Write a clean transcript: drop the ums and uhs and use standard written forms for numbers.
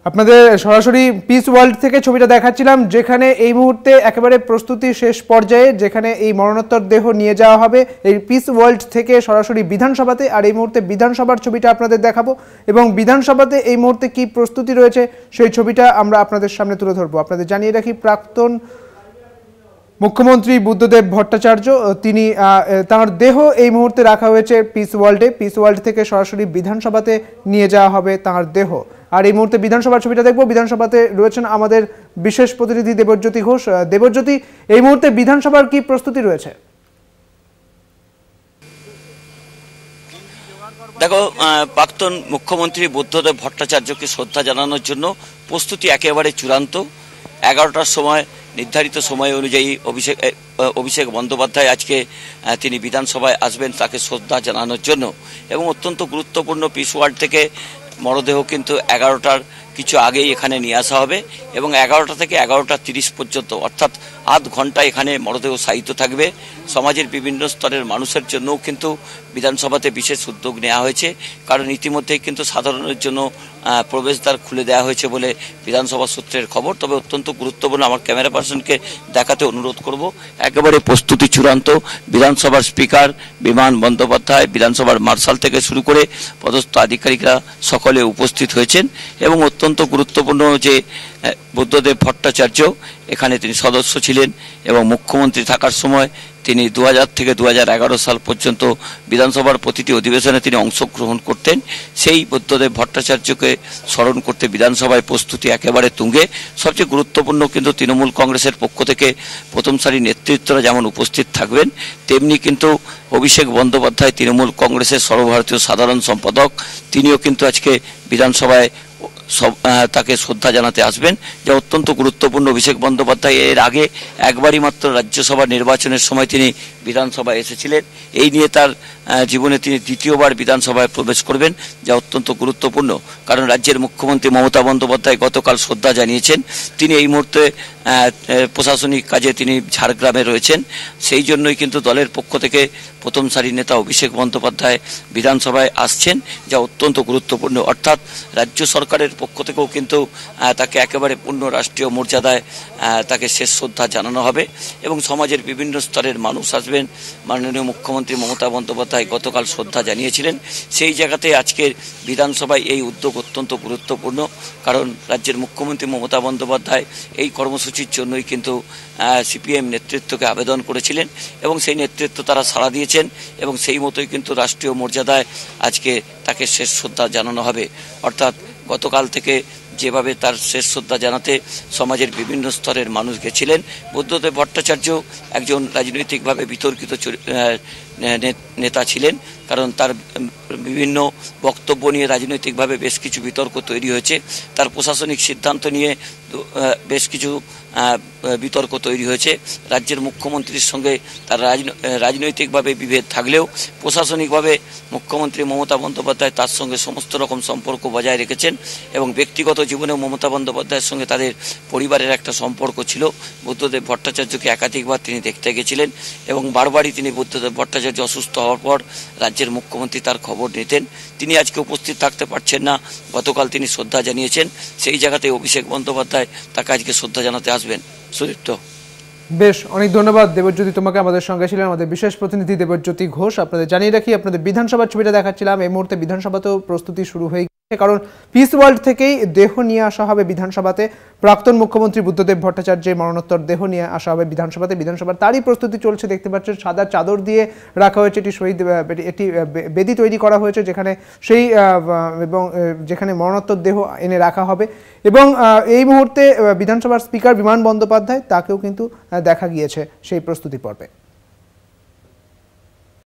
আপনাদের সরাসরি piece world থেকে ছবিটা দেখাচ্ছিলাম, যেখানে এই মুহূর্তে একেবারে প্রস্তুতি শেষ পর্যায়ে, যেখানে এই মরণোত্তর দেহ নিয়ে যাওয়া হবে এই পিস ওয়ার্ল্ড থেকে সরাসরি বিধানসভাতে। আর এই মুহূর্তে বিধানসভার ছবিটা আপনাদের দেখাবো এবং বিধানসভাতে এই মুহূর্তে কি প্রস্তুতি রয়েছে সেই ছবিটা আমরা আপনাদের সামনে তুলে ধরবো। আপনাদের জানিয়ে রাখি, প্রাক্তন মুখ্যমন্ত্রী বুদ্ধদেব ভট্টাচার্য তিনি তাঁর দেহ এই মুহূর্তে রাখা হয়েছে পিস ওয়ার্ল্ডে। পিস ওয়ার্ল্ড থেকে সরাসরি বিধানসভাতে নিয়ে যাওয়া হবে তাঁর দেহ। আর এই মুহূর্তে বিধানসভার ছবিটা দেখবো। বিধানসভাতে রয়েছেন আমাদের বিশেষ প্রতিনিধি দেবজ্যোতি ঘোষ। দেবজ্যোতি, এই মুহূর্তে বিধানসভার কি প্রস্তুতি রয়েছে? দেখো, প্রাক্তন মুখ্যমন্ত্রী বুদ্ধদেব ভট্টাচার্যকে শ্রদ্ধা জানানোর জন্য প্রস্তুতি একেবারে চূড়ান্ত। 11টার সময় নির্ধারিত সময় অনুযায়ী অভিষেক বন্দ্যোপাধ্যায় আজকে তিনি বিধানসভায় আসবেন তাকে শ্রদ্ধা জানানোর জন্য। এবং অত্যন্ত গুরুত্বপূর্ণ, পিস ওয়ার্ল্ড থেকে মরদেহ কিন্তু 11টার কিছু আগেই এখানে নিয়ে আসা হবে এবং 11টা থেকে 11টা 30 পর্যন্ত, অর্থাৎ আধ ঘন্টা এখানে মরদেহ শায়িত থাকবে। সমাজের বিভিন্ন স্তরের মানুষের জন্যও কিন্তু বিধানসভাতে বিশেষ উদ্যোগ নেওয়া হয়েছে, কারণ ইতিমধ্যেই কিন্তু সাধারণের জন্য প্রবেশদ্বার খুলে দেওয়া হয়েছে বলে বিধানসভা সূত্রের খবর। তবে অত্যন্ত গুরুত্বপূর্ণ, আমার ক্যামেরা পার্সনকে দেখাতে অনুরোধ করব, একেবারে প্রস্তুতি চূড়ান্ত। বিধানসভার স্পিকার বিমান বন্দ্যোপাধ্যায়, বিধানসভার মার্শাল থেকে শুরু করে পদস্থ আধিকারিকরা সকলে উপস্থিত হয়েছেন। এবং অত্যন্ত গুরুত্বপূর্ণ যে বুদ্ধদেব ভট্টাচার্য এখানে তিনি সদস্য ছিলেন এবং মুখ্যমন্ত্রী থাকার সময় তিনি 2000 থেকে 2011 সাল পর্যন্ত বিধানসভার প্রতিটি অধিবেশনে তিনি অংশগ্রহণ করতেন। সেই বুদ্ধদেব ভট্টাচার্যকে স্মরণ করতে বিধানসভায় প্রস্তুতি একেবারে তুঙ্গে। সবচেয়ে গুরুত্বপূর্ণ কিন্তু তৃণমূল কংগ্রেসের পক্ষ থেকে প্রথম সারির নেতৃত্বরা যেমন উপস্থিত থাকবেন, তেমনি কিন্তু অভিষেক বন্দ্যোপাধ্যায় তৃণমূল কংগ্রেসের সর্বভারতীয় সাধারণ সম্পাদক, তিনিও কিন্তু আজকে বিধানসভায় তাকে শ্রদ্ধা জানাতে আসবেন, যা অত্যন্ত গুরুত্বপূর্ণ। অভিষেক বন্দ্যোপাধ্যায় এর আগে একবারই মাত্র রাজ্যসভা নির্বাচনের সময় তিনি বিধানসভায় এসেছিলেন। এই নিয়ে তার জীবনে তিনি দ্বিতীয়বার বিধানসভায় প্রবেশ করবেন, যা অত্যন্ত গুরুত্বপূর্ণ। কারণ রাজ্যের মুখ্যমন্ত্রী মমতা বন্দ্যোপাধ্যায় গতকাল শ্রদ্ধা জানিয়েছেন। তিনি এই মুহূর্তে প্রশাসনিক কাজে তিনি ঝাড়গ্রামে রয়েছেন। সেই জন্যই কিন্তু দলের পক্ষ থেকে প্রথম সারির নেতা অভিষেক বন্দ্যোপাধ্যায় বিধানসভায় আসছেন, যা অত্যন্ত গুরুত্বপূর্ণ। অর্থাৎ রাজ্য সরকারের পক্ষ থেকেও কিন্তু তাকে একেবারে পূর্ণ রাষ্ট্রীয় মর্যাদায় তাকে শেষ শ্রদ্ধা জানানো হবে এবং সমাজের বিভিন্ন স্তরের মানুষ আসবেন। মাননীয় মুখ্যমন্ত্রী মমতা বন্দ্যোপাধ্যায় গতকাল শ্রদ্ধা জানিয়েছিলেন। সেই জায়গাতে আজকের বিধানসভায় এই উদ্যোগ অত্যন্ত গুরুত্বপূর্ণ, কারণ রাজ্যের মুখ্যমন্ত্রী মমতা বন্দ্যোপাধ্যায় এই কর্মসূচির জন্যই কিন্তু সিপিএম নেতৃত্বকে আবেদন করেছিলেন এবং সেই নেতৃত্ব তারা সাড়া দিয়েছেন এবং সেই মতোই কিন্তু রাষ্ট্রীয় মর্যাদায় আজকে তাকে শেষ শ্রদ্ধা জানানো হবে। অর্থাৎ গতকাল থেকে যেভাবে তার শেষ শ্রদ্ধা জানাতে সমাজের বিভিন্ন স্তরের মানুষ গেছিলেন, বুদ্ধদেব ভট্টাচার্য একজন রাজনৈতিকভাবে বিতর্কিত নেতা ছিলেন, কারণ তার বিভিন্ন বক্তব্য নিয়ে রাজনৈতিকভাবে বেশ কিছু বিতর্ক তৈরি হয়েছে। তার প্রশাসনিক সিদ্ধান্ত নিয়ে বেশ কিছু বিতর্ক তৈরি হয়েছে। রাজ্যের মুখ্যমন্ত্রীর সঙ্গে তার রাজনৈতিকভাবে বিভেদ থাকলেও প্রশাসনিকভাবে মুখ্যমন্ত্রী মমতা বন্দ্যোপাধ্যায় তার সঙ্গে সমস্ত রকম সম্পর্ক বজায় রেখেছেন এবং ব্যক্তিগত জীবনেও মমতা বন্দ্যোপাধ্যায়ের সঙ্গে তাদের পরিবারের একটা সম্পর্ক ছিল। বুদ্ধদেব ভট্টাচার্যকে একাধিকবার তিনি দেখতে গেছিলেন এবং বারবারই তিনি বুদ্ধদেব ভট্টাচার্য অসুস্থ হওয়ার পর রাজ্যের মুখ্যমন্ত্রী তার খবর নিতেন। তিনি আজকে উপস্থিত থাকতে পারছেন না, গতকাল তিনি শ্রদ্ধা জানিয়েছেন। সেই জায়গাতে অভিষেক বন্দ্যোপাধ্যায় তাকে আজকে শ্রদ্ধা জানাতে আসবেন। সুদীপ্ত, বেশ, অনেক ধন্যবাদ দেবজ্যোতি তোমাকে। আমাদের সঙ্গে ছিলেন আমাদের বিশেষ প্রতিনিধি দেবজ্যোতি ঘোষ। আপনাদের জানিয়ে রাখি, আপনাদের বিধানসভার ছবিটা দেখাচ্ছিলাম। এই মুহূর্তে বিধানসভাতেও প্রস্তুতি শুরু হয়ে গেছে, কারণ পিস ওয়ার্ল্ড থেকেই দেহ নিয়ে আসা হবে বিধানসভাতে। প্রাক্তন মুখ্যমন্ত্রী বুদ্ধদেব ভট্টাচার্যের মরণোত্তর দেহ নিয়ে আসা হবে বিধানসভাতে। বিধানসভার তারই প্রস্তুতি চলছে, দেখতে পাচ্ছেন সাদা চাদর দিয়ে রাখা হয়েছে একটি বেদি তৈরি করা হয়েছে, যেখানে সেই এবং যেখানে মরণোত্তর দেহ এনে রাখা হবে। এবং এই মুহূর্তে বিধানসভার স্পিকার বিমান বন্দ্যোপাধ্যায় তাকেও কিন্তু দেখা গিয়েছে সেই প্রস্তুতি পর্বে।